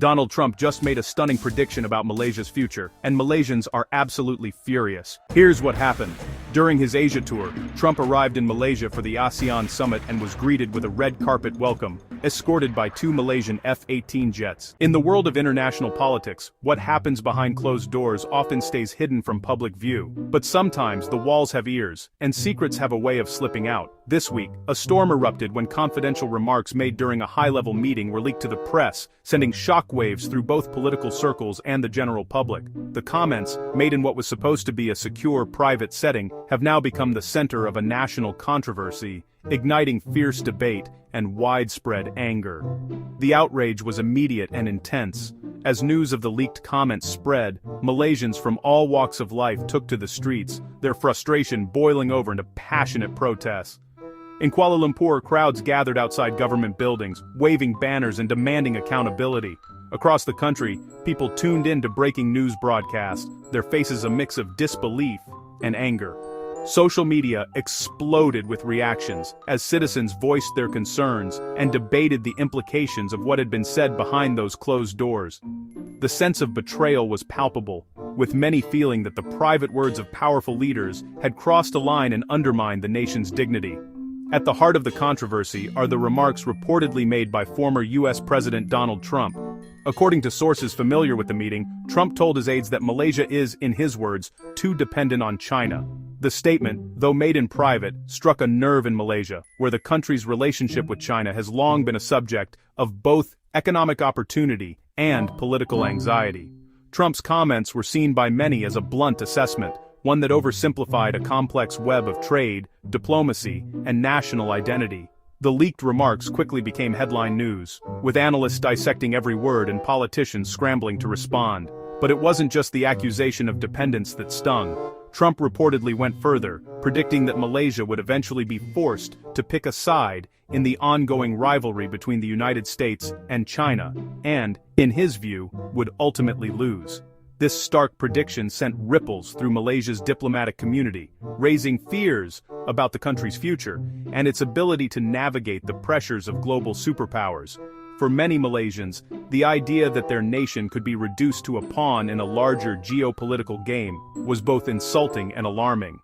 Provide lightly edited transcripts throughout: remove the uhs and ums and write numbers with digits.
Donald Trump just made a stunning prediction about Malaysia's future, and Malaysians are absolutely furious. Here's what happened. During his Asia tour, Trump arrived in Malaysia for the ASEAN summit and was greeted with a red carpet welcome, escorted by 2 Malaysian F-18 jets. In the world of international politics, what happens behind closed doors often stays hidden from public view. But sometimes the walls have ears, and secrets have a way of slipping out. This week, a storm erupted when confidential remarks made during a high-level meeting were leaked to the press, sending shockwaves through both political circles and the general public. The comments, made in what was supposed to be a secure, private setting, have now become the center of a national controversy, igniting fierce debate and widespread anger. The outrage was immediate and intense. As news of the leaked comments spread, Malaysians from all walks of life took to the streets, their frustration boiling over into passionate protests. In Kuala Lumpur, crowds gathered outside government buildings, waving banners and demanding accountability. Across the country, people tuned in to breaking news broadcasts, their faces a mix of disbelief and anger. Social media exploded with reactions as citizens voiced their concerns and debated the implications of what had been said behind those closed doors. The sense of betrayal was palpable, with many feeling that the private words of powerful leaders had crossed a line and undermined the nation's dignity. At the heart of the controversy are the remarks reportedly made by former U.S. President Donald Trump. According to sources familiar with the meeting, Trump told his aides that Malaysia is, in his words, too dependent on China. The statement, though made in private, struck a nerve in Malaysia, where the country's relationship with China has long been a subject of both economic opportunity and political anxiety. Trump's comments were seen by many as a blunt assessment, one that oversimplified a complex web of trade, diplomacy, and national identity. The leaked remarks quickly became headline news, with analysts dissecting every word and politicians scrambling to respond. But it wasn't just the accusation of dependence that stung. Trump reportedly went further, predicting that Malaysia would eventually be forced to pick a side in the ongoing rivalry between the United States and China, and, in his view, would ultimately lose. This stark prediction sent ripples through Malaysia's diplomatic community, raising fears about the country's future and its ability to navigate the pressures of global superpowers. For many Malaysians, the idea that their nation could be reduced to a pawn in a larger geopolitical game was both insulting and alarming.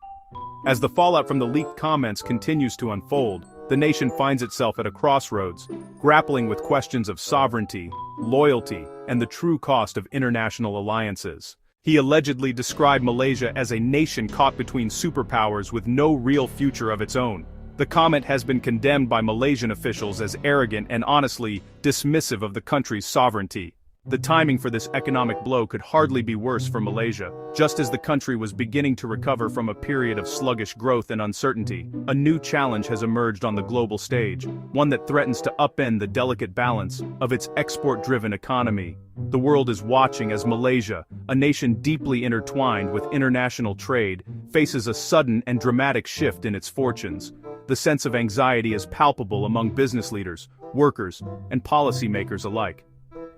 As the fallout from the leaked comments continues to unfold, the nation finds itself at a crossroads, grappling with questions of sovereignty, loyalty, and the true cost of international alliances. He allegedly described Malaysia as a nation caught between superpowers with no real future of its own. The comment has been condemned by Malaysian officials as arrogant and honestly dismissive of the country's sovereignty. The timing for this economic blow could hardly be worse for Malaysia. Just as the country was beginning to recover from a period of sluggish growth and uncertainty, a new challenge has emerged on the global stage, one that threatens to upend the delicate balance of its export-driven economy. The world is watching as Malaysia, a nation deeply intertwined with international trade, faces a sudden and dramatic shift in its fortunes. The sense of anxiety is palpable among business leaders, workers, and policymakers alike.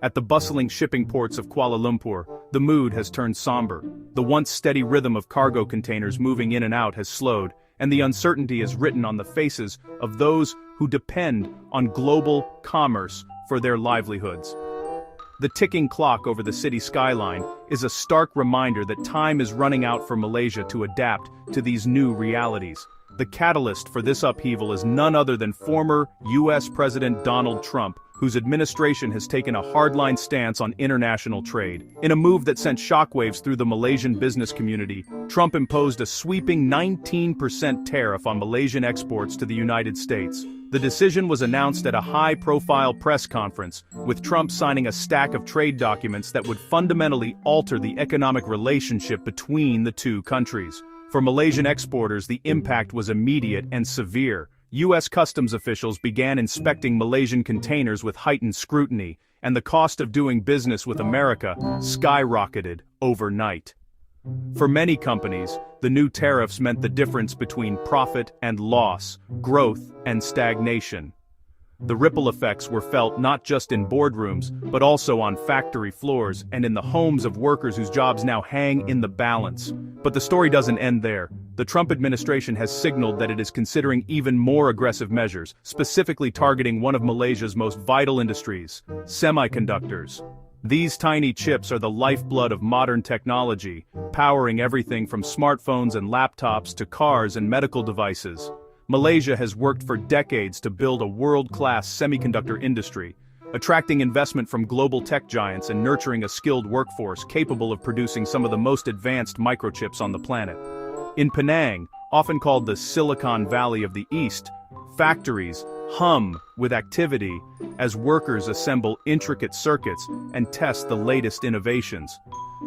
At the bustling shipping ports of Kuala Lumpur, the mood has turned somber. The once steady rhythm of cargo containers moving in and out has slowed, and the uncertainty is written on the faces of those who depend on global commerce for their livelihoods. The ticking clock over the city skyline is a stark reminder that time is running out for Malaysia to adapt to these new realities. The catalyst for this upheaval is none other than former U.S. President Donald Trump, whose administration has taken a hardline stance on international trade. In a move that sent shockwaves through the Malaysian business community, Trump imposed a sweeping 19% tariff on Malaysian exports to the United States. The decision was announced at a high-profile press conference, with Trump signing a stack of trade documents that would fundamentally alter the economic relationship between the two countries. For Malaysian exporters, the impact was immediate and severe. U.S. customs officials began inspecting Malaysian containers with heightened scrutiny, and the cost of doing business with America skyrocketed overnight. For many companies, the new tariffs meant the difference between profit and loss, growth and stagnation. The ripple effects were felt not just in boardrooms, but also on factory floors and in the homes of workers whose jobs now hang in the balance. But the story doesn't end there. The Trump administration has signaled that it is considering even more aggressive measures, specifically targeting one of Malaysia's most vital industries, semiconductors. These tiny chips are the lifeblood of modern technology, powering everything from smartphones and laptops to cars and medical devices. Malaysia has worked for decades to build a world-class semiconductor industry, attracting investment from global tech giants and nurturing a skilled workforce capable of producing some of the most advanced microchips on the planet. In Penang, often called the Silicon Valley of the East, factories hum with activity as workers assemble intricate circuits and test the latest innovations.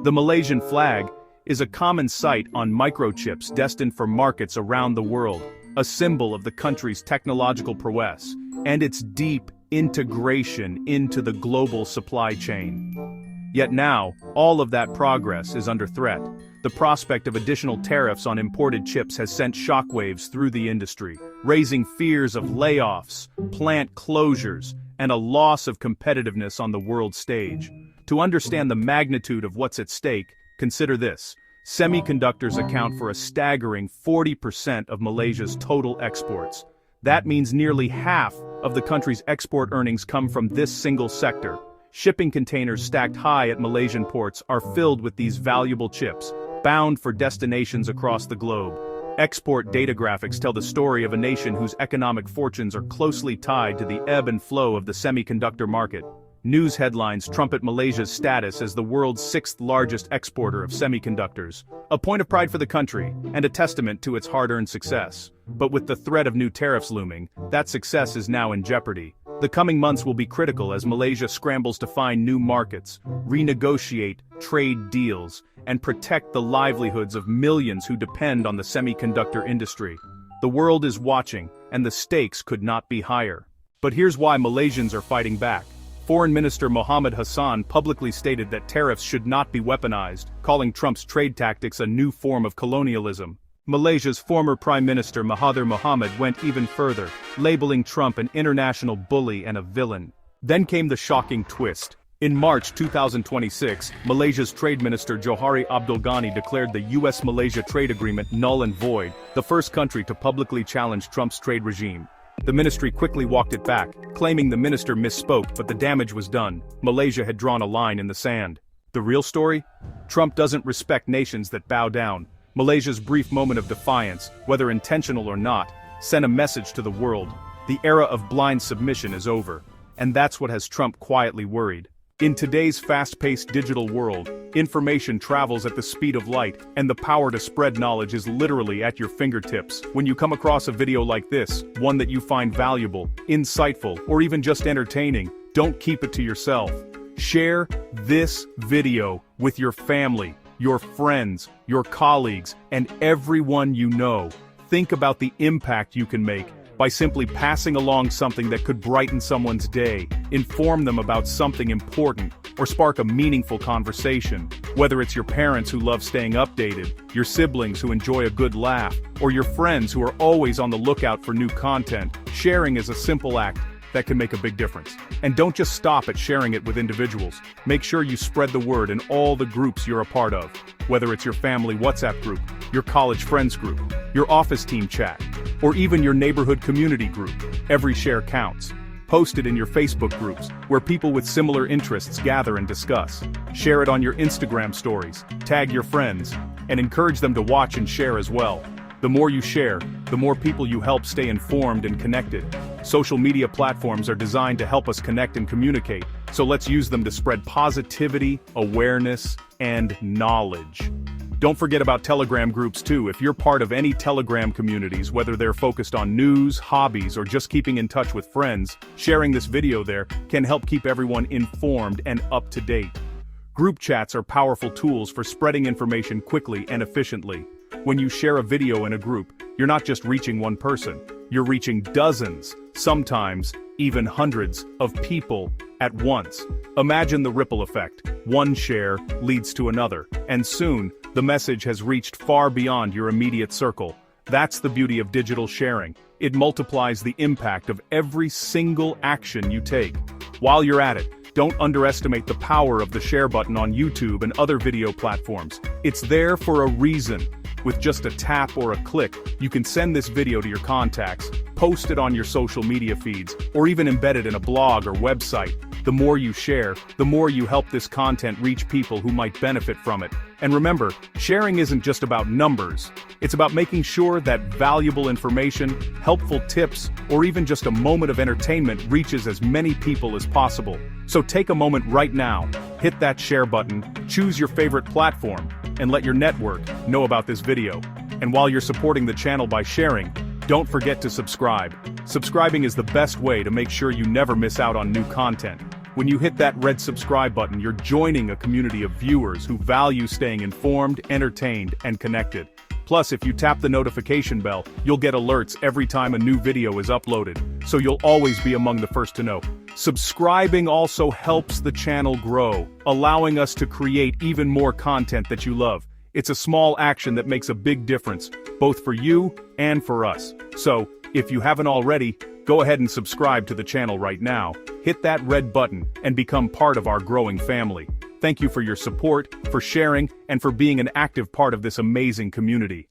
The Malaysian flag is a common sight on microchips destined for markets around the world, a symbol of the country's technological prowess and its deep integration into the global supply chain. Yet now, all of that progress is under threat. The prospect of additional tariffs on imported chips has sent shockwaves through the industry, raising fears of layoffs, plant closures, and a loss of competitiveness on the world stage. To understand the magnitude of what's at stake, consider this. Semiconductors account for a staggering 40% of Malaysia's total exports. That means nearly half of the country's export earnings come from this single sector. Shipping containers stacked high at Malaysian ports are filled with these valuable chips, bound for destinations across the globe. Export data graphics tell the story of a nation whose economic fortunes are closely tied to the ebb and flow of the semiconductor market. News headlines trumpet Malaysia's status as the world's sixth-largest exporter of semiconductors, a point of pride for the country and a testament to its hard-earned success. But with the threat of new tariffs looming, that success is now in jeopardy. The coming months will be critical as Malaysia scrambles to find new markets, renegotiate trade deals, and protect the livelihoods of millions who depend on the semiconductor industry. The world is watching, and the stakes could not be higher. But here's why Malaysians are fighting back. Foreign Minister Mohammed Hassan publicly stated that tariffs should not be weaponized, calling Trump's trade tactics a new form of colonialism. Malaysia's former Prime Minister Mahathir Mohamad went even further, labeling Trump an international bully and a villain. Then came the shocking twist. In March 2026, Malaysia's Trade Minister Johari Abdul Ghani declared the US-Malaysia trade agreement null and void, the first country to publicly challenge Trump's trade regime. The ministry quickly walked it back, claiming the minister misspoke, but the damage was done. Malaysia had drawn a line in the sand. The real story? Trump doesn't respect nations that bow down. Malaysia's brief moment of defiance, whether intentional or not, sent a message to the world. The era of blind submission is over. And that's what has Trump quietly worried. In today's fast-paced digital world, information travels at the speed of light, and the power to spread knowledge is literally at your fingertips. When you come across a video like this, one that you find valuable, insightful, or even just entertaining, don't keep it to yourself. Share this video with your family, your friends, your colleagues, and everyone you know. Think about the impact you can make by simply passing along something that could brighten someone's day, inform them about something important, or spark a meaningful conversation. Whether it's your parents who love staying updated, your siblings who enjoy a good laugh, or your friends who are always on the lookout for new content, sharing is a simple act that can make a big difference. And don't just stop at sharing it with individuals. Make sure you spread the word in all the groups you're a part of. Whether it's your family WhatsApp group, your college friends group, your office team chat, or even your neighborhood community group, every share counts. Post it in your Facebook groups, where people with similar interests gather and discuss. Share it on your Instagram stories, tag your friends, and encourage them to watch and share as well. The more you share, the more people you help stay informed and connected. Social media platforms are designed to help us connect and communicate, so let's use them to spread positivity, awareness, and knowledge. Don't forget about Telegram groups too. If you're part of any Telegram communities, whether they're focused on news, hobbies, or just keeping in touch with friends, sharing this video there can help keep everyone informed and up to date. Group chats are powerful tools for spreading information quickly and efficiently. When you share a video in a group, you're not just reaching one person, you're reaching dozens, sometimes even hundreds of people at once. Imagine the ripple effect. One share leads to another, and soon, the message has reached far beyond your immediate circle. That's the beauty of digital sharing. It multiplies the impact of every single action you take. While you're at it, don't underestimate the power of the share button on YouTube and other video platforms. It's there for a reason. With just a tap or a click, you can send this video to your contacts, post it on your social media feeds, or even embed it in a blog or website. The more you share, the more you help this content reach people who might benefit from it. And remember, sharing isn't just about numbers. It's about making sure that valuable information, helpful tips, or even just a moment of entertainment reaches as many people as possible. So take a moment right now, hit that share button, choose your favorite platform, and let your network know about this video. And while you're supporting the channel by sharing, don't forget to subscribe. Subscribing is the best way to make sure you never miss out on new content. When you hit that red subscribe button, you're joining a community of viewers who value staying informed, entertained, and connected. Plus, if you tap the notification bell, you'll get alerts every time a new video is uploaded, so you'll always be among the first to know. Subscribing also helps the channel grow, allowing us to create even more content that you love. It's a small action that makes a big difference, both for you and for us. So, if you haven't already, go ahead and subscribe to the channel right now, hit that red button, and become part of our growing family. Thank you for your support, for sharing, and for being an active part of this amazing community.